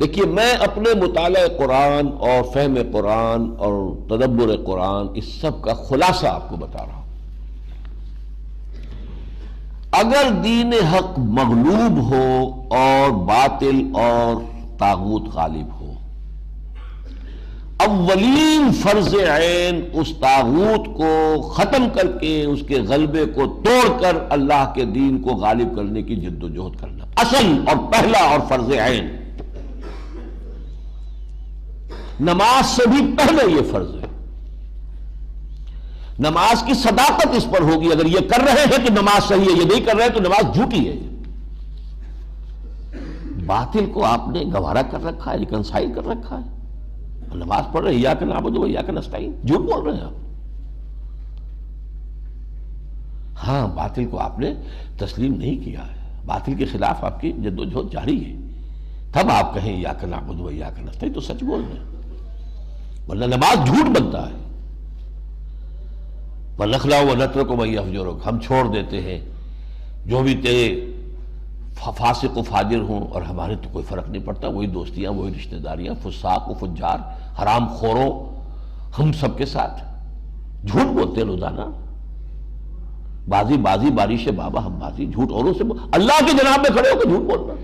دیکھیے میں اپنے مطالعہ قرآن اور فہم قرآن اور تدبر قرآن اس سب کا خلاصہ آپ کو بتا رہا ہوں۔ اگر دین حق مغلوب ہو اور باطل اور طاغوت غالب ہو، اولین فرض عین اس طاغوت کو ختم کر کے اس کے غلبے کو توڑ کر اللہ کے دین کو غالب کرنے کی جد و جہد کرنا، اصل اور پہلا اور فرض عین۔ نماز سے بھی پہلے یہ فرض ہے۔ نماز کی صداقت اس پر ہوگی، اگر یہ کر رہے ہیں تو نماز صحیح ہے، یہ نہیں کر رہے تو نماز جھوٹی ہے۔ باطل کو آپ نے گوارا کر رکھا ہے، ریکنسائل کر رکھا ہے، نماز پڑھ رہے ہیں ایاک نعبد و ایاک نستعین، جھوٹ بول رہے ہیں آپ۔ ہاں باطل کو آپ نے تسلیم نہیں کیا ہے، باطل کے خلاف آپ کی جد و جہد جاری ہے، تب آپ کہیں ایاک نعبد و ایاک نستعین تو سچ بول رہے ہیں، ورنہ نماز جھوٹ بنتا ہے۔ وَنَخْلَعُ وَنَتْرُكُ مَن يَفْجُرُكَ، ہم چھوڑ دیتے ہیں جو بھی تیرے فاسق و فاجر ہوں، اور ہمارے تو کوئی فرق نہیں پڑتا، وہی دوستیاں، وہی رشتہ داریاں، فساق و فجار، حرام خوروں، ہم سب کے ساتھ جھوٹ بولتے ہیں روزانہ۔ بازی بازی بارش بابا ہم بازی، جھوٹ اوروں سے اللہ کی جناب میں کھڑے ہو کے جھوٹ بولنا۔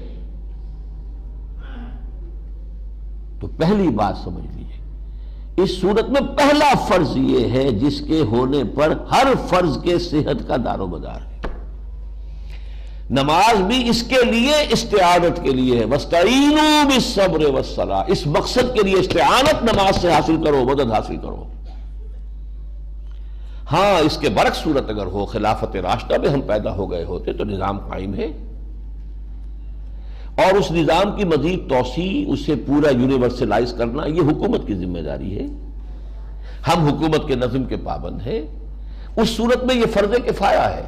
تو پہلی بات سمجھ لیجیے، اس صورت میں پہلا فرض یہ ہے جس کے ہونے پر ہر فرض کے صحت کا دار و مدار ہے۔ نماز بھی اس کے لیے استعانت کے لیے ہے، وَاسْتَعِینُوا بِالصَّبْرِ وَالصَّلَاةِ، اس مقصد کے لیے استعانت نماز سے حاصل کرو، مدد حاصل کرو۔ ہاں اس کے برعکس صورت اگر ہو، خلافت راشدہ میں ہم پیدا ہو گئے ہوتے تو نظام قائم ہے، اور اس نظام کی مزید توسیع، اسے پورا یونیورسلائز کرنا یہ حکومت کی ذمہ داری ہے، ہم حکومت کے نظم کے پابند ہیں۔ اس صورت میں یہ فرض کفایہ ہے،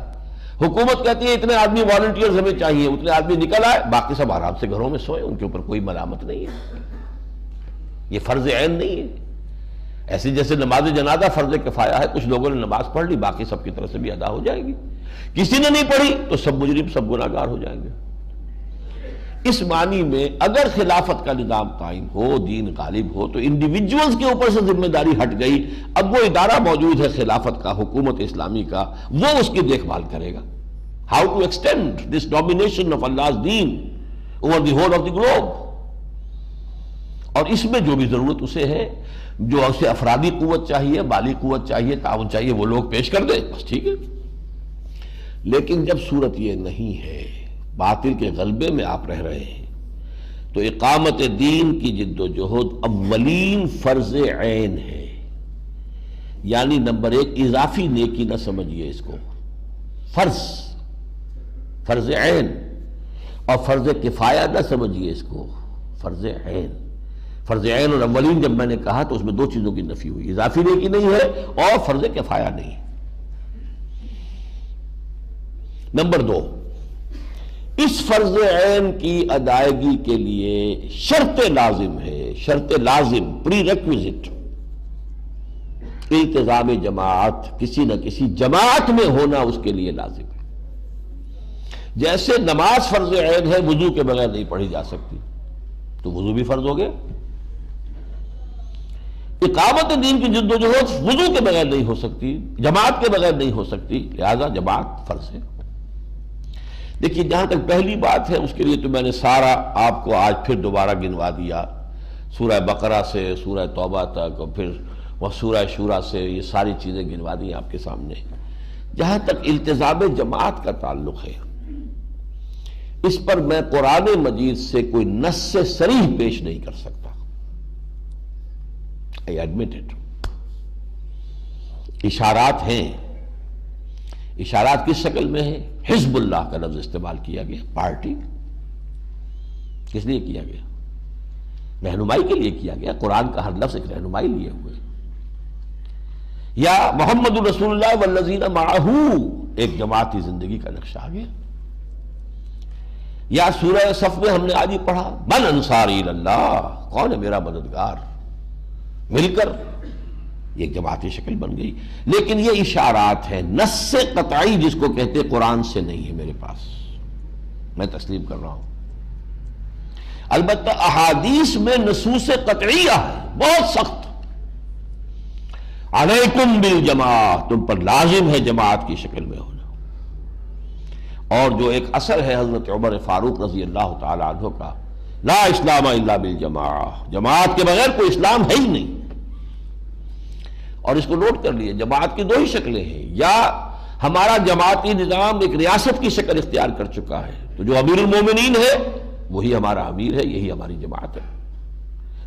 حکومت کہتی ہے اتنے آدمی والنٹیئرز ہمیں چاہیے، اتنے آدمی نکل آئے، باقی سب آرام سے گھروں میں سوئے، ان کے اوپر کوئی ملامت نہیں ہے، یہ فرض عین نہیں ہے۔ ایسے جیسے نماز جنازہ فرض کفایہ ہے، کچھ لوگوں نے نماز پڑھ لی، باقی سب کی طرف سے بھی ادا ہو جائے گی، کسی نے نہیں پڑھی تو سب مجرم، سب گناہ گار ہو جائیں گے۔ اس معنی میں اگر خلافت کا نظام قائم ہو، دین غالب ہو، تو انڈیویجولز کے اوپر سے ذمہ داری ہٹ گئی، اب وہ ادارہ موجود ہے خلافت کا، حکومت اسلامی کا، وہ اس کی دیکھ بھال کرے گا۔ How to extend this domination of Allah's deen over the whole of the globe، اور اس میں جو بھی ضرورت اسے ہے، جو اسے افرادی قوت چاہیے، مالی قوت چاہیے، تعاون چاہیے، وہ لوگ پیش کر دیں، بس ٹھیک ہے۔ لیکن جب صورت یہ نہیں ہے، باطل کے غلبے میں آپ رہ رہے ہیں، تو اقامت دین کی جد و جہد اولین فرض عین ہے، یعنی نمبر ایک، اضافی نیکی نہ سمجھیے اس کو، فرض عین، اور فرض کفایہ نہ سمجھیے اس کو، فرض عین۔ فرض عین اور اولین جب میں نے کہا تو اس میں دو چیزوں کی نفی ہوئی، اضافی نیکی نہیں ہے اور فرض کفایہ نہیں ہے۔ نمبر دو، اس فرض عین کی ادائیگی کے لیے شرط لازم ہے، شرط لازم، پری ریکویزٹ، التزام جماعت، کسی نہ کسی جماعت میں ہونا اس کے لیے لازم ہے۔ جیسے نماز فرض عین ہے، وضو کے بغیر نہیں پڑھی جا سکتی، تو وضو بھی فرض ہو گیا۔ اقامت دین کی جد و جہد وضو کے بغیر نہیں ہو سکتی، جماعت کے بغیر نہیں ہو سکتی، لہذا جماعت فرض ہے۔ دیکھیے جہاں تک پہلی بات ہے، اس کے لیے تو میں نے سارا آپ کو آج پھر دوبارہ گنوا دیا، سورہ بقرہ سے سورہ توبہ تک، اور پھر وہ سورہ شورى سے، یہ ساری چیزیں گنوا دی آپ کے سامنے۔ جہاں تک التزام جماعت کا تعلق ہے، اس پر میں قرآن مجید سے کوئی نص صریح پیش نہیں کر سکتا، I admit it۔ اشارات ہیں، اشارات کس شکل میں ہیں؟ حزب اللہ کا لفظ استعمال کیا گیا، پارٹی، کس لیے کیا گیا؟ رہنمائی کے لیے کیا گیا، قرآن کا ہر لفظ ایک رہنمائی لیے ہوئے۔ یا محمد رسول اللہ والذین معہ، ایک جماعتی زندگی کا نقشہ آ گیا۔ یا سورہ صف میں ہم نے آج ہی پڑھا، من انصاری اللہ، کون ہے میرا مددگار، مل کر یہ جماعتی شکل بن گئی۔ لیکن یہ اشارات ہیں، نص قطعی جس کو کہتے قرآن سے نہیں ہے میرے پاس، میں تسلیم کر رہا ہوں۔ البتہ احادیث میں نصوص قطعیہ ہے بہت سخت. علیکم بالجماعت، تم پر لازم ہے جماعت کی شکل میں ہونا. اور جو ایک اثر ہے حضرت عمر فاروق رضی اللہ تعالی عنہ کا، لا اسلام الا بالجماعہ، جماعت کے بغیر کوئی اسلام ہے ہی نہیں. اور اس کو نوٹ کر لیے، جماعت کی دو ہی شکلیں ہیں، یا ہمارا جماعتی نظام ایک ریاست کی شکل اختیار کر چکا ہے، تو جو امیر المومنین ہے وہی ہمارا امیر ہے، یہی ہماری جماعت ہے.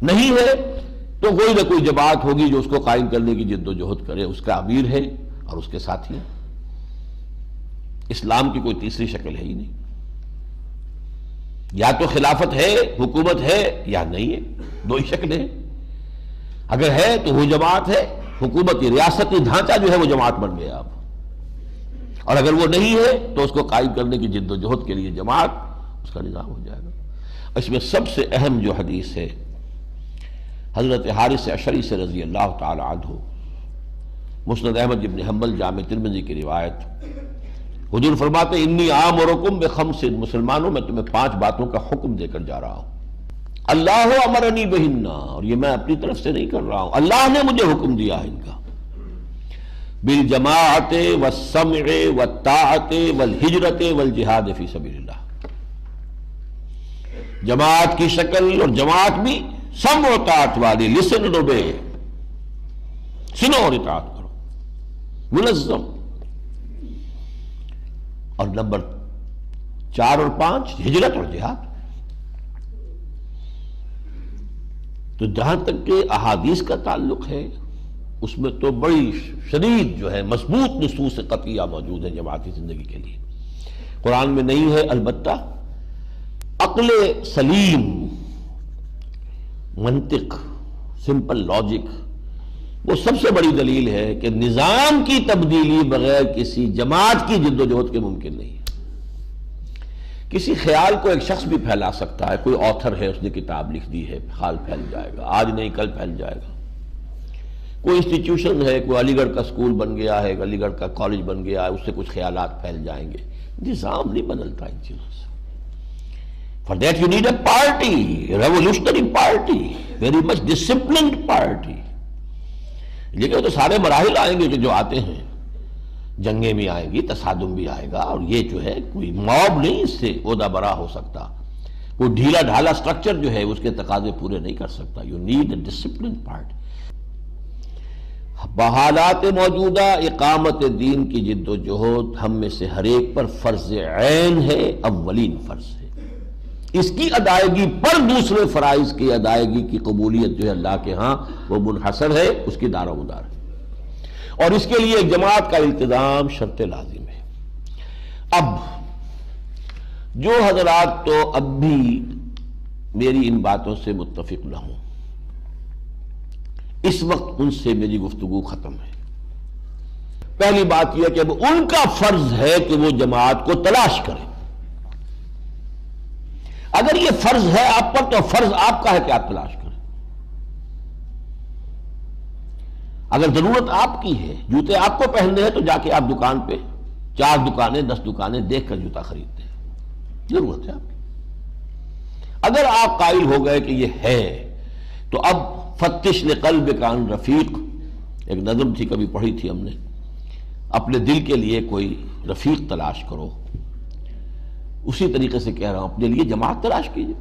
نہیں ہے تو کوئی نہ کوئی جماعت ہوگی جو اس کو قائم کرنے کی جد و جہد کرے، اس کا امیر ہے اور اس کے ساتھی. اسلام کی کوئی تیسری شکل ہے ہی نہیں. یا تو خلافت ہے، حکومت ہے، یا نہیں ہے، دو ہی شکلیں ہیں. اگر ہے تو وہ جماعت ہے، حکومتی ریاستی ڈھانچہ جو ہے وہ جماعت بن گیا اب. اور اگر وہ نہیں ہے تو اس کو قائم کرنے کی جد و جہد کے لیے جماعت، اس کا نظام ہو جائے گا. اس میں سب سے اہم جو حدیث ہے حضرت حارث اشعری سے رضی اللہ تعالی عنہ، مسند احمد بن حنبل جامع ترمذی کی روایت. حضور فرماتے ہیں انی آمرکم بخمس، مسلمانوں میں تمہیں 5 باتوں کا حکم دے کر جا رہا ہوں. اللہ امرنی بہن، اور یہ میں اپنی طرف سے نہیں کر رہا ہوں، اللہ نے مجھے حکم دیا ہے ان کا. بالجماعت والسمع والطاعت والہجرت والجہاد فی سبیل اللہ. جماعت کی شکل، اور جماعت بھی سمع و طاعت والی، لسن اینڈ اوبے، سنو اور اطاعت کرو، منظم. اور نمبر 4 اور 5 ہجرت اور جہاد. تو جہاں تک کہ احادیث کا تعلق ہے اس میں تو بڑی شدید جو ہے مضبوط نصوص قطعیہ موجود ہیں جماعتی زندگی کے لیے. قرآن میں نہیں ہے، البتہ عقل سلیم، منطق، سمپل لاجک، وہ سب سے بڑی دلیل ہے کہ نظام کی تبدیلی بغیر کسی جماعت کی جد و جہد کے ممکن نہیں ہے. کسی خیال کو ایک شخص بھی پھیلا سکتا ہے، کوئی آتھر ہے، اس نے کتاب لکھ دی ہے، خیال پھیل جائے گا، آج نہیں کل پھیل جائے گا. کوئی انسٹیٹیوشن ہے، کوئی علی گڑھ کا سکول بن گیا ہے، علی گڑھ کا کالج بن گیا ہے، اس سے کچھ خیالات پھیل جائیں گے. نظام نہیں بدلتا ان چیزوں سے. For that you need a party, a revolutionary party, very much disciplined party. لیکن تو سارے مراحل آئیں گے جو آتے ہیں، جنگیں بھی آئیں گی، تصادم بھی آئے گا، اور یہ جو ہے کوئی موب نہیں اس سے عہدہ برا ہو سکتا. کوئی ڈھیلا ڈھالا سٹرکچر جو ہے اس کے تقاضے پورے نہیں کر سکتا. You need a disciplined party. بحالات موجودہ اقامت دین کی جد و جہد ہم میں سے ہر ایک پر فرض عین ہے، اولین فرض ہے. اس کی ادائیگی پر دوسرے فرائض کی ادائیگی کی قبولیت جو ہے اللہ کے ہاں وہ منحصر ہے، اس کی دار و مدار ہے. اور اس کے لیے ایک جماعت کا التزام شرط لازم ہے. اب جو حضرات تو اب بھی میری ان باتوں سے متفق نہ ہوں، اس وقت ان سے میری گفتگو ختم ہے. پہلی بات یہ کہ اب ان کا فرض ہے کہ وہ جماعت کو تلاش کریں. اگر یہ فرض ہے آپ پر تو فرض آپ کا ہے کہ آپ تلاش کریں. اگر ضرورت آپ کی ہے، جوتے آپ کو پہننے ہیں، تو جا کے آپ دکان پہ 4 دکانیں 10 دکانیں دیکھ کر جوتا خریدتے ہیں، ضرورت ہے آپ کی. اگر آپ قائل ہو گئے کہ یہ ہے تو اب فتش لقلبک عن رفیق، ایک نظم تھی کبھی پڑھی تھی ہم نے، اپنے دل کے لیے کوئی رفیق تلاش کرو. اسی طریقے سے کہہ رہا ہوں اپنے لیے جماعت تلاش کیجیے.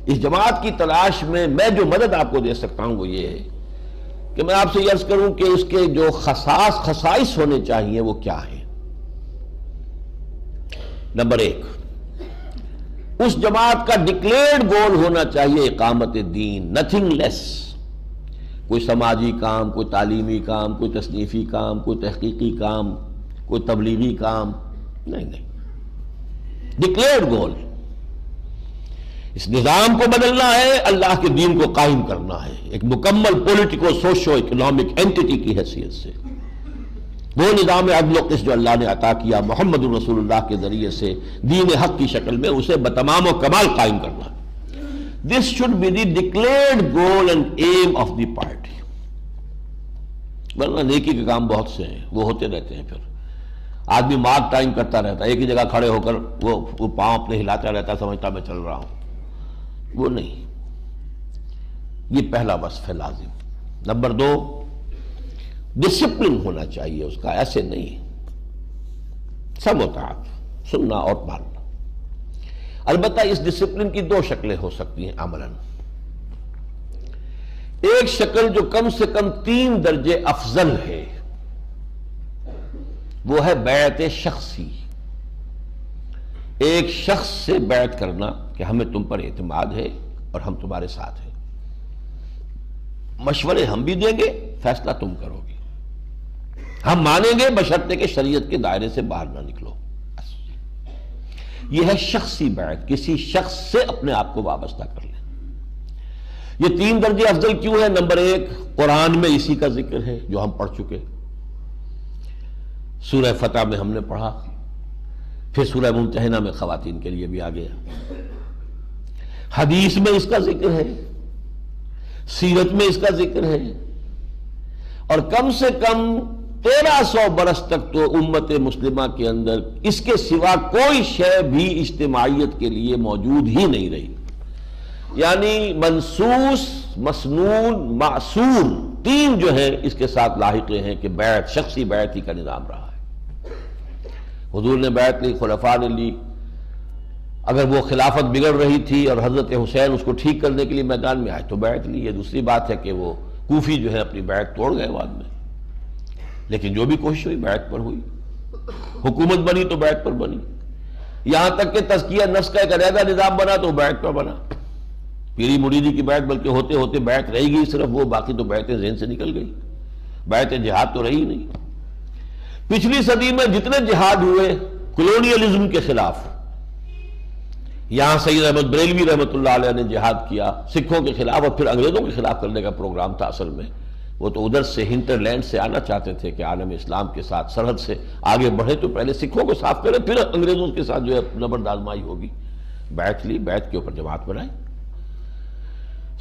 اس جماعت کی تلاش میں جو مدد آپ کو دے سکتا ہوں وہ یہ ہے کہ میں آپ سے یہ عرض کروں کہ اس کے جو خصائص ہونے چاہیے وہ کیا ہیں. نمبر 1، اس جماعت کا ڈکلیئرڈ گول ہونا چاہیے اقامت دین، نتھنگ لیس. کوئی سماجی کام، کوئی تعلیمی کام، کوئی تصنیفی کام، کوئی تحقیقی کام، کوئی تبلیغی کام نہیں. ڈکلیئرڈ گول، اس نظام کو بدلنا ہے، اللہ کے دین کو قائم کرنا ہے، ایک مکمل پولیٹیکو سوشو اکنامک اینٹی کی حیثیت سے. وہ نظام عدل و قسط جو اللہ نے عطا کیا محمد رسول اللہ کے ذریعے سے دین حق کی شکل میں، اسے بتمام و کمال قائم کرنا. This should be the declared goal and aim of the party. ورنہ نیکی کے کام بہت سے ہیں، وہ ہوتے رہتے ہیں. پھر آدمی مارک ٹائم کرتا رہتا ہے، ایک ہی جگہ کھڑے ہو کر وہ پاؤں اپنے ہلاتا رہتا ہے، سمجھتا میں چل رہا ہوں، وہ نہیں۔ یہ پہلا وصف ہے لازم۔ نمبر 2، ڈسپلن ہونا چاہیے اس کا، ایسے نہیں سموتاعت، سننا اور ماننا۔ البتہ اس ڈسپلن کی 2 شکلیں ہو سکتی ہیں عملاً۔ ایک شکل جو کم سے کم 3 درجے افضل ہے، وہ ہے بیعت شخصی۔ ایک شخص سے بیعت کرنا کہ ہمیں تم پر اعتماد ہے اور ہم تمہارے ساتھ ہیں، مشورے ہم بھی دیں گے، فیصلہ تم کرو گے، ہم مانیں گے بشرطے کہ شریعت کے دائرے سے باہر نہ نکلو۔ یہ ہے شخصی بیعت، کسی شخص سے اپنے آپ کو وابستہ کر لیں۔ یہ 3 درجے افضل کیوں ہے؟ نمبر 1، قرآن میں اسی کا ذکر ہے جو ہم پڑھ چکے، سورہ فتح میں ہم نے پڑھا، پھر سورہ ممتحنہ میں خواتین کے لیے بھی آ گیا، حدیث میں اس کا ذکر ہے، سیرت میں اس کا ذکر ہے، اور کم سے کم 1300 برس تک تو امت مسلمہ کے اندر اس کے سوا کوئی شے بھی اجتماعیت کے لیے موجود ہی نہیں رہی۔ یعنی منصوص، مسنون، معصور، 3 جو ہیں اس کے ساتھ لاحقے ہیں کہ بیعت، شخصی بیعت ہی کا نظام رہا ہے۔ حضور نے بیعت لی، خلفاء نے لی، اگر وہ خلافت بگڑ رہی تھی اور حضرت حسین اس کو ٹھیک کرنے کے لیے میدان میں آئے تو بیعت لی۔ یہ دوسری بات ہے کہ وہ کوفی جو ہے اپنی بیعت توڑ گئے بعد میں، لیکن جو بھی کوشش ہوئی بیعت پر ہوئی، حکومت بنی تو بیعت پر بنی، یہاں تک کہ تزکیہ نفس کا ایک علیحدہ نظام بنا تو بیعت پر بنا۔ پیری مریدی کی بیعت بلکہ ہوتے ہوتے بیعت رہی گئی صرف وہ، باقی تو بیعتیں ذہن سے نکل گئی، بیعت جہاد تو رہی نہیں۔ پچھلی صدی میں جتنے جہاد ہوئے کلونیلزم کے خلاف، یہاں سید احمد بریلوی رحمۃ اللہ علیہ نے جہاد کیا سکھوں کے خلاف، اور پھر انگریزوں کے خلاف کرنے کا پروگرام تھا اصل میں، وہ تو ادھر سے ہنٹرلینڈ سے آنا چاہتے تھے کہ عالم اسلام کے ساتھ سرحد سے آگے بڑھے تو پہلے سکھوں کو صاف کرے، پھر انگریزوں کے ساتھ جو ہے زبردست آزمائی ہوگی۔ بیعت لی، بیعت کے اوپر جماعت بنائی۔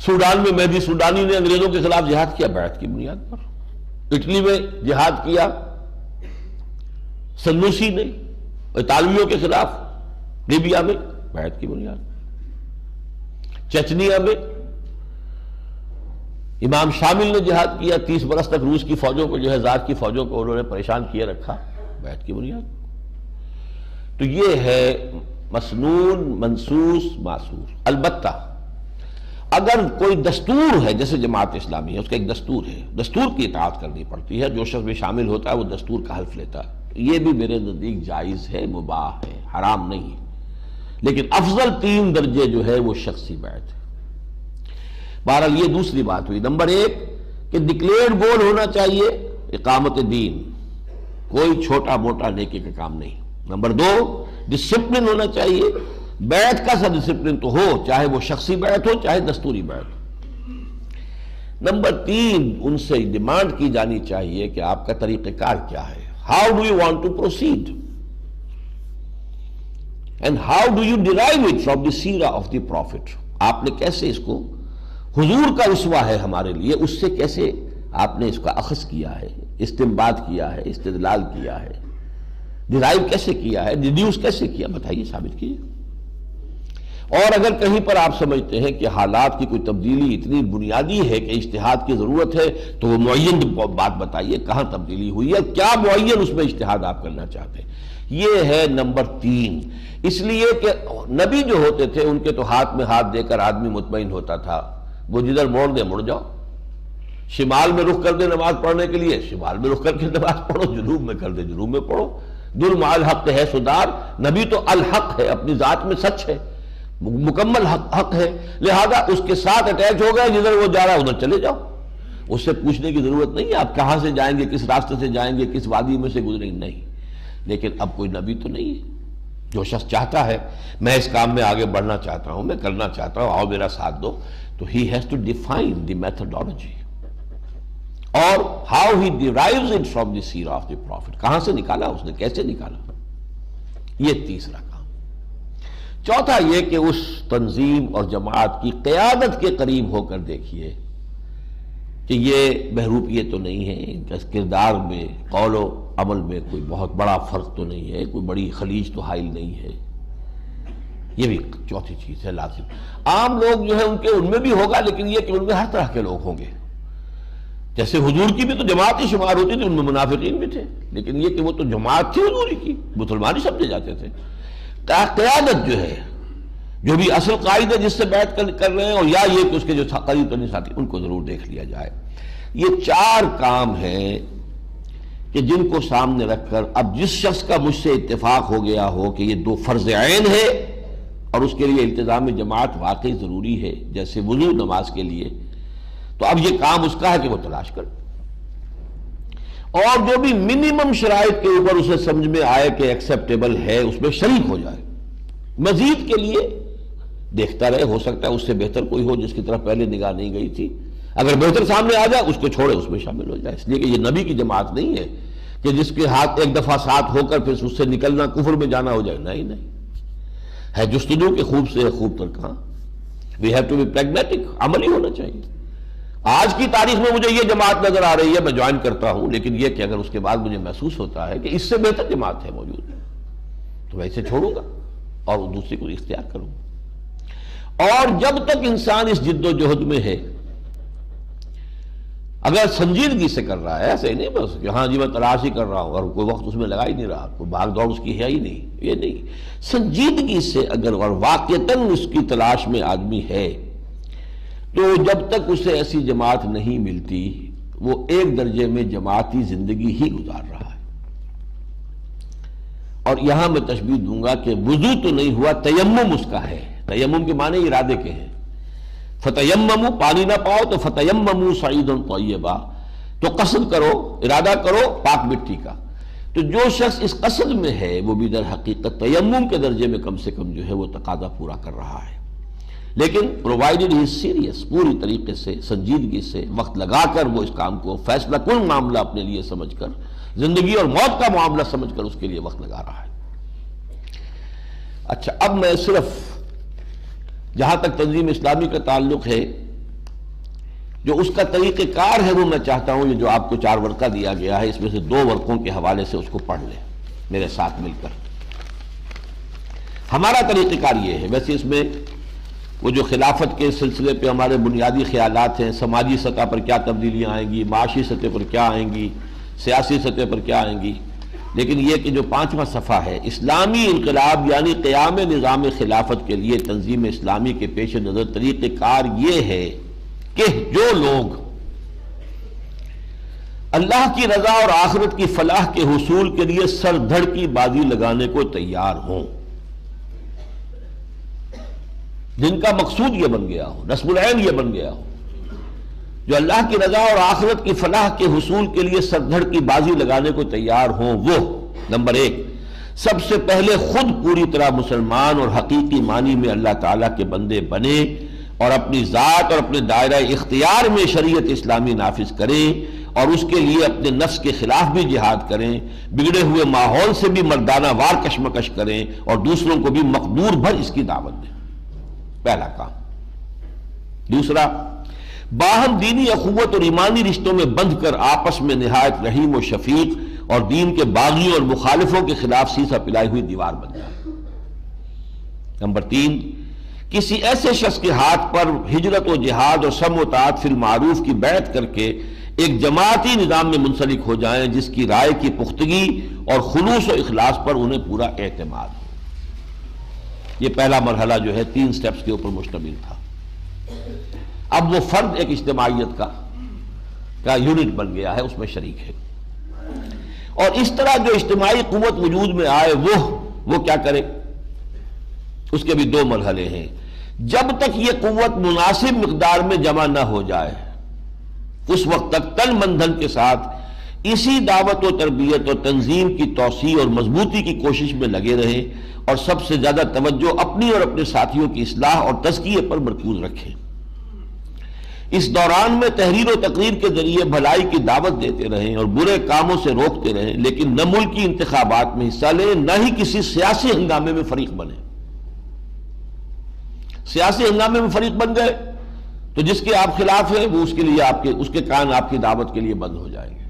سوڈان میں مہدی سوڈانی نے انگریزوں کے خلاف جہاد کیا بیعت کی بنیاد پر۔ اٹلی میں جہاد کیا سنوسی نے اطالویوں کے خلاف، لیبیا میں بیعت کی بنیاد، چچنیا میں امام شامل نے جہاد کیا، 30 برس تک روس کی فوجوں کو جو ہے زار کی فوجوں کو انہوں نے پریشان کیے رکھا، بیعت کی بنیاد۔ تو یہ ہے مسنون، منصوص، معصور۔ البتہ اگر کوئی دستور ہے، جیسے جماعت اسلامی ہے، اس کا ایک دستور ہے، دستور کی اطاعت کرنی پڑتی ہے، جو شخص بھی شامل ہوتا ہے وہ دستور کا حلف لیتا ہے، یہ بھی میرے نزدیک جائز ہے، مباح ہے، حرام نہیں ہے، لیکن افضل 3 درجے جو ہے وہ شخصی بیعت ہے۔ بہرحال یہ دوسری بات ہوئی۔ نمبر 1 کہ ڈکلیئرڈ گول ہونا چاہیے اقامت دین، کوئی چھوٹا موٹا نیکی کا کام نہیں۔ نمبر 2 ڈسپلن ہونا چاہیے، بیعت کا سا ڈسپلن تو ہو، چاہے وہ شخصی بیعت ہو چاہے دستوری بیعت ہو۔ نمبر 3 ان سے ڈیمانڈ کی جانی چاہیے کہ آپ کا طریقہ کار کیا ہے، how do you want to proceed and how do you derive it from the سیرہ آف دی پروفٹ، آپ نے کیسے اس کو، حضور کا اسوہ ہے ہمارے لیے، اس سے کیسے آپ نے اس کا اخذ کیا ہے، استنباط کیا ہے، استدلال کیا ہے، ڈیرائیو کیسے کیا ہے، ڈیڈیوس کیسے کیا، بتائیے، ثابت کیجیے۔ اور اگر کہیں پر آپ سمجھتے ہیں کہ حالات کی کوئی تبدیلی اتنی بنیادی ہے کہ اجتہاد کی ضرورت ہے تو وہ معین بات بتائیے، کہاں تبدیلی ہوئی ہے، کیا معین اس میں اجتہاد آپ کرنا چاہتے ہیں۔ یہ ہے نمبر 3۔ اس لیے کہ نبی جو ہوتے تھے ان کے تو ہاتھ میں ہاتھ دے کر آدمی مطمئن ہوتا تھا، وہ جدھر موڑ دے مڑ جاؤ، شمال میں رخ کر دے نماز پڑھنے کے لیے شمال میں رخ کر کے نماز پڑھو، جنوب میں کر دے جنوب میں پڑھو، ذل مع الحق ہے سدار، نبی تو الحق ہے، اپنی ذات میں سچ ہے، مکمل حق ہے، لہذا اس کے ساتھ اٹیچ ہو گئے، جدھر وہ جا رہا ہے ادھر چلے جاؤ، اس سے پوچھنے کی ضرورت نہیں ہے آپ کہاں سے جائیں گے، کس راستے سے جائیں گے، کس وادی میں سے گزریں گے، نہیں۔ لیکن اب کوئی نبی تو نہیں ہے، جو شخص چاہتا ہے میں اس کام میں آگے بڑھنا چاہتا ہوں، میں کرنا چاہتا ہوں، آؤ میرا ساتھ دو، تو he has to define the methodology اور how he derives it from the seerah of the prophet، کہاں سے نکالا اس نے، کیسے نکالا، یہ تیسرا کام۔ چوتھا یہ کہ اس تنظیم اور جماعت کی قیادت کے قریب ہو کر دیکھیے کہ یہ بہروپیے تو نہیں ہے، ان کا کردار میں، قول و عمل میں کوئی بہت بڑا فرق تو نہیں ہے، کوئی بڑی خلیج تو حائل نہیں ہے، یہ بھی چوتھی چیز ہے لازم۔ عام لوگ جو ہے ان میں بھی ہوگا، لیکن یہ کہ ان میں ہر طرح کے لوگ ہوں گے۔ جیسے حضور کی بھی تو جماعت ہی شمار ہوتی تھی، ان میں منافقین بھی تھے، لیکن یہ کہ وہ تو جماعت تھی حضور کی، مسلمان ہی سمجھے جاتے تھے۔ قیادت جو ہے، جو بھی اصل قائد ہے جس سے بیعت کر رہے ہیں، اور یا یہ کہ اس کے جو قریب ترین ساتھی، ان کو ضرور دیکھ لیا جائے۔ یہ 4 کام ہیں کہ جن کو سامنے رکھ کر اب جس شخص کا مجھ سے اتفاق ہو گیا ہو کہ یہ 2 فرض عین ہے اور اس کے لیے التزام جماعت واقعی ضروری ہے، جیسے وضو نماز کے لیے، تو اب یہ کام اس کا ہے کہ وہ تلاش کرے، اور جو بھی منیمم شرائط کے اوپر اسے سمجھ میں آئے کہ ایکسیپٹیبل ہے اس میں شریک ہو جائے۔ مزید کے لیے دیکھتا رہے، ہو سکتا ہے اس سے بہتر کوئی ہو جس کی طرف پہلے نگاہ نہیں گئی تھی، اگر بہتر سامنے آ جائے اس کو چھوڑے، اس میں شامل ہو جائے، اس لیے کہ یہ نبی کی جماعت نہیں ہے کہ جس کے ہاتھ ایک دفعہ ساتھ ہو کر پھر اس سے نکلنا کفر میں جانا ہو جائے، نہیں ہے جستجو کہ خوب سے خوب تر کہاں۔ We have to be pragmatic, عملی ہونا چاہیے۔ آج کی تاریخ میں مجھے یہ جماعت نظر آ رہی ہے، میں جوائن کرتا ہوں، لیکن یہ کہ اگر اس کے بعد مجھے محسوس ہوتا ہے کہ اس سے بہتر جماعت ہے موجود، تو میں اسے چھوڑوں گا اور دوسری کو اختیار کروں گا۔ اور جب تک انسان اس جد و جہد میں ہے، اگر سنجیدگی سے کر رہا ہے، ایسے نہیں بس کہ ہاں جی میں تلاش ہی کر رہا ہوں اور کوئی وقت اس میں لگا ہی نہیں رہا، کوئی بھاگ دوڑ اس کی ہے ہی نہیں، یہ نہیں، سنجیدگی سے اگر اور واقعتاً اس کی تلاش میں آدمی ہے، تو جب تک اسے ایسی جماعت نہیں ملتی وہ ایک درجے میں جماعتی زندگی ہی گزار رہا ہے۔ اور یہاں میں تشبیہ دوں گا کہ وضو تو نہیں ہوا، تیمم اس کا ہے۔ تیمم کے معنی ارادے کے ہیں، فتیمموا، پانی نہ پاؤ تو فتیمموا صعیدا طیبا، تو قصد کرو، ارادہ کرو پاک مٹی کا۔ تو جو شخص اس قصد میں ہے وہ بھی در حقیقت تیمم کے درجے میں کم سے کم جو ہے وہ تقاضا پورا کر رہا ہے، لیکن پرووائڈڈ ہی سیریس، پوری طریقے سے سنجیدگی سے وقت لگا کر وہ اس کام کو فیصلہ کن معاملہ اپنے لیے سمجھ کر، زندگی اور موت کا معاملہ سمجھ کر اس کے لیے وقت لگا رہا ہے۔ اچھا، اب میں صرف جہاں تک تنظیم اسلامی کا تعلق ہے، جو اس کا طریقہ کار ہے وہ میں چاہتا ہوں، یہ جو آپ کو 4 ورقہ دیا گیا ہے اس میں سے 2 ورقوں کے حوالے سے اس کو پڑھ لیں میرے ساتھ مل کر۔ ہمارا طریقہ کار یہ ہے، ویسے اس میں وہ جو خلافت کے سلسلے پہ ہمارے بنیادی خیالات ہیں، سماجی سطح پر کیا تبدیلیاں آئیں گی، معاشی سطح پر کیا آئیں گی، سیاسی سطح پر کیا آئیں گی، لیکن یہ کہ جو 5واں صفحہ ہے، اسلامی انقلاب یعنی قیام نظام خلافت کے لیے تنظیم اسلامی کے پیش نظر طریقہ کار یہ ہے کہ جو لوگ اللہ کی رضا اور آخرت کی فلاح کے حصول کے لیے سر دھڑ کی بازی لگانے کو تیار ہوں، جن کا مقصود یہ بن گیا ہو، نصب العین یہ بن گیا ہو، جو اللہ کی رضا اور آخرت کی فلاح کے حصول کے لیے سر دھڑ کی بازی لگانے کو تیار ہوں، وہ نمبر 1 سب سے پہلے خود پوری طرح مسلمان اور حقیقی معنی میں اللہ تعالیٰ کے بندے بنے اور اپنی ذات اور اپنے دائرہ اختیار میں شریعت اسلامی نافذ کریں، اور اس کے لیے اپنے نفس کے خلاف بھی جہاد کریں، بگڑے ہوئے ماحول سے بھی مردانہ وار کشمکش کریں، اور دوسروں کو بھی مقدور بھر اس کی دعوت دیں، پہلا کام۔ دوسرا، باہم دینی اخوت اور ایمانی رشتوں میں بندھ کر آپس میں نہایت رحیم و شفیق اور دین کے باغیوں اور مخالفوں کے خلاف سیسا پلائی ہوئی دیوار بن جائے۔ نمبر 3، کسی ایسے شخص کے ہاتھ پر ہجرت و جہاد اور سم و طاعت فی المعروف کی بیعت کر کے ایک جماعتی نظام میں منسلک ہو جائیں جس کی رائے کی پختگی اور خلوص و اخلاص پر انہیں پورا اعتماد ہو۔ یہ پہلا مرحلہ جو ہے 3 سٹیپس کے اوپر مشتمل تھا۔ اب وہ فرد ایک اجتماعیت کا یونٹ بن گیا ہے، اس میں شریک ہے، اور اس طرح جو اجتماعی قوت وجود میں آئے وہ کیا کرے، اس کے بھی 2 مرحلے ہیں۔ جب تک یہ قوت مناسب مقدار میں جمع نہ ہو جائے اس وقت تک تن من دھن کے ساتھ اسی دعوت و تربیت اور تنظیم کی توسیع اور مضبوطی کی کوشش میں لگے رہیں، اور سب سے زیادہ توجہ اپنی اور اپنے ساتھیوں کی اصلاح اور تزکیے پر مرکوز رکھیں۔ اس دوران میں تحریر و تقریر کے ذریعے بھلائی کی دعوت دیتے رہیں اور برے کاموں سے روکتے رہیں، لیکن نہ ملکی انتخابات میں حصہ لیں، نہ ہی کسی سیاسی ہنگامے میں فریق بنیں۔ سیاسی ہنگامے میں فریق بن گئے تو جس کے آپ خلاف ہیں وہ اس کے کان آپ کی دعوت کے لیے بند ہو جائیں گے۔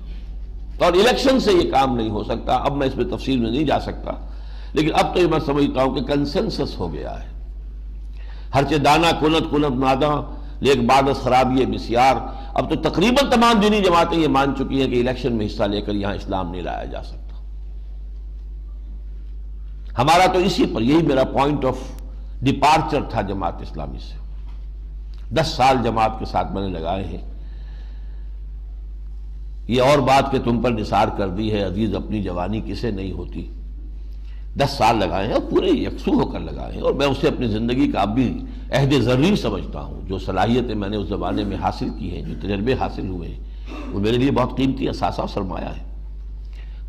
اور الیکشن سے یہ کام نہیں ہو سکتا. اب میں اس میں تفصیل میں نہیں جا سکتا، لیکن اب تو یہ میں سمجھتا ہوں کہ کنسنسس ہو گیا ہے. ہرچہ دانا کنت ناداں لیک بعد از خرابی بسیار. اب تو تقریباً تمام دینی جماعتیں یہ مان چکی ہیں کہ الیکشن میں حصہ لے کر یہاں اسلام نہیں لایا جا سکتا. ہمارا تو اسی پر، یہی میرا پوائنٹ آف ڈپارچر تھا جماعت اسلامی سے. 10 سال جماعت کے ساتھ میں نے لگائے ہیں. یہ اور بات کہ تم پر نثار کر دی ہے عزیز اپنی جوانی کسے نہیں ہوتی. 10 سال لگائے ہیں اور پورے یکسو ہو کر لگائے ہیں، اور میں اسے اپنی زندگی کا اب بھی عہد ضروری سمجھتا ہوں. جو صلاحیتیں میں نے اس زمانے میں حاصل کی ہیں، جو تجربے حاصل ہوئے ہیں، وہ میرے لیے بہت قیمتی اثاثہ اور سرمایہ ہے.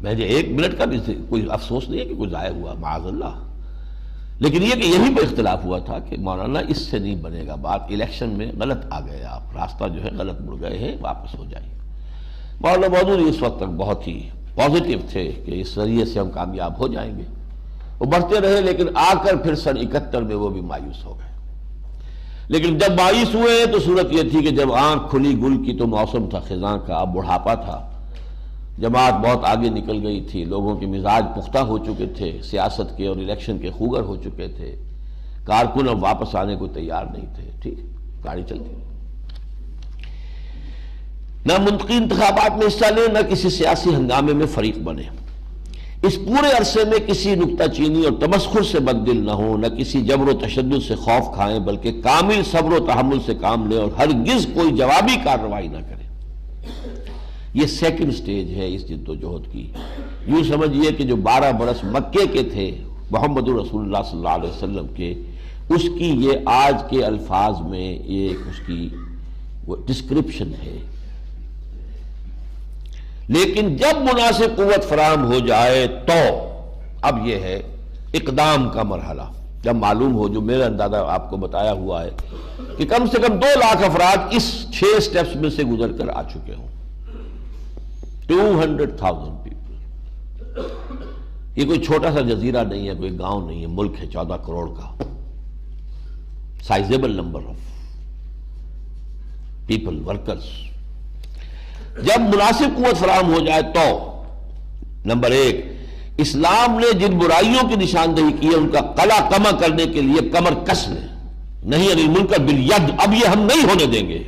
مجھے 1 منٹ کا بھی کوئی افسوس نہیں ہے کہ کوئی ضائع ہوا، معاذ اللہ. لیکن یہ کہ یہی پہ اختلاف ہوا تھا کہ مولانا اس سے نہیں بنے گا بات، الیکشن میں غلط آ گئے آپ، راستہ جو ہے غلط مڑ گئے ہیں، واپس ہو جائیے. مولانا مودودی اس وقت تک بہت ہی پازیٹیو تھے کہ اس ذریعے سے ہم کامیاب ہو جائیں گے. وہ بڑھتے رہے، لیکن آ کر پھر سن 71 میں وہ بھی مایوس ہو گئے. لیکن جب مایوس ہوئے تو صورت یہ تھی کہ جب آنکھ کھلی گل کی تو موسم تھا خزاں کا، اب بڑھاپا تھا، جماعت بہت آگے نکل گئی تھی، لوگوں کے مزاج پختہ ہو چکے تھے، سیاست کے اور الیکشن کے خوگر ہو چکے تھے، کارکن اب واپس آنے کو تیار نہیں تھے. ٹھیک، گاڑی چلتی. نہ منطقی انتخابات میں حصہ لیں، نہ کسی سیاسی ہنگامے میں فریق بنے. اس پورے عرصے میں کسی نکتہ چینی اور تمسخر سے بددل نہ ہوں، نہ کسی جبر و تشدد سے خوف کھائیں، بلکہ کامل صبر و تحمل سے کام لیں اور ہرگز کوئی جوابی کارروائی نہ کریں. یہ سیکنڈ سٹیج ہے اس جد و جہد کی. یوں سمجھیے کہ جو 12 برس مکے کے تھے محمد رسول اللہ صلی اللہ علیہ وسلم کے، اس کی یہ آج کے الفاظ میں ایک اس کی وہ ڈسکرپشن ہے. لیکن جب مناسب قوت فراہم ہو جائے تو اب یہ ہے اقدام کا مرحلہ. جب معلوم ہو، جو میرا اندازہ آپ کو بتایا ہوا ہے کہ کم سے کم 2 لاکھ افراد اس 6 سٹیپس میں سے گزر کر آ چکے ہوں. 200,000 پیپل. یہ کوئی چھوٹا سا جزیرہ نہیں ہے، کوئی گاؤں نہیں ہے، ملک ہے 14 کروڑ کا. Sizeable number of people, workers. جب مناسب قوت فراہم ہو جائے تو نمبر 1، اسلام نے جن برائیوں کی نشاندہی کی ہے ان کا قلع کما کرنے کے لیے کمر کس لیں. نہیں علی المنکر بالید، اب یہ ہم نہیں ہونے دیں گے.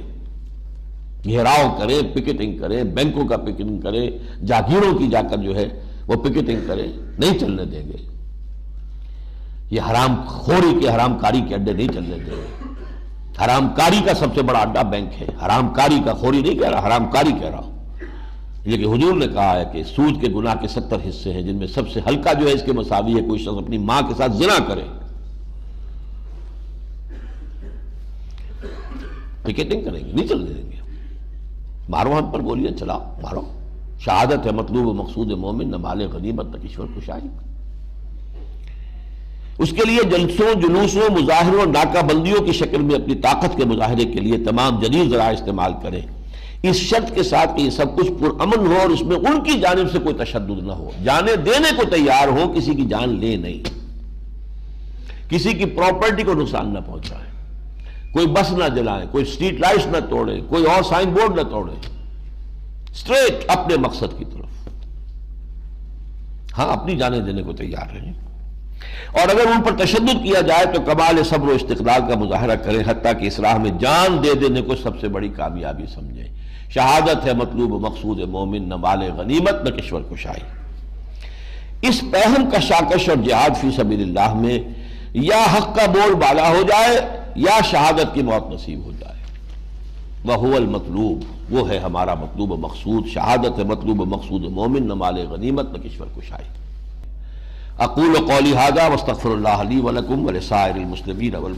گھیراؤ کرے، پکٹنگ کرے، بینکوں کا پکٹنگ کرے، جاگیروں کی جا کر جو ہے وہ پکٹنگ کرے، نہیں چلنے دیں گے. یہ حرام خوری کے، حرام کاری کے اڈے نہیں چلنے دیں گے. حرام کاری کا سب سے بڑا اڈا بینک ہے. حرام کاری کا، خوری نہیں کہہ رہا، حرام کاری کہہ رہا ہوں. یہ کہ حضور نے کہا ہے کہ سود کے گناہ کے 70 حصے ہیں، جن میں سب سے ہلکا جو ہے اس کے مساوی ہے کوئی شخص اپنی ماں کے ساتھ زنا کرے. پکٹنگ کریں گے، نہیں چلنے دیں گے. مارو ہم پر گولیاں چلاؤ، مارو. شہادت ہے مطلوب و مقصود مومن، نہ مال غنیمت نہ کشور کشائی. اس کے لیے جلسوں، جلوسوں، مظاہروں، ناکہ بندیوں کی شکل میں اپنی طاقت کے مظاہرے کے لیے تمام جدید ذرائع استعمال کریں، اس شرط کے ساتھ کہ یہ سب کچھ پرامن ہو اور اس میں ان کی جانب سے کوئی تشدد نہ ہو. جانیں دینے کو تیار ہو، کسی کی جان لے نہیں. کسی کی پراپرٹی کو نقصان نہ پہنچائیں، کوئی بس نہ جلائیں، کوئی اسٹریٹ لائٹس نہ توڑیں، کوئی اور سائن بورڈ نہ توڑیں. اسٹریٹ اپنے مقصد کی طرف. ہاں، اپنی جانیں دینے کو تیار رہیں، اور اگر ان پر تشدد کیا جائے تو کمال صبر و استقلال کا مظاہرہ کریں، حتیٰ کہ اصلاح میں جان دے دینے کو سب سے بڑی کامیابی سمجھیں. شہادت ہے مطلوب و مقصود مومن، نہ مال غنیمت نہ کشور کشائی. اس پہم کا شاکش اور جہاد فی سبیل اللہ میں یا حق کا بول بالا ہو جائے یا شہادت کی موت نصیب ہو جائے. وَهُوَ الْمَطْلُوب، وہ ہے ہمارا مطلوب و مقصود. شہادت ہے مطلوب و مقصود مومن، نہ مال غنیمت نہ کشور کشائی. اقول قولی ھذا واستغفر اللہ لی ولکم ولسائر المسلمین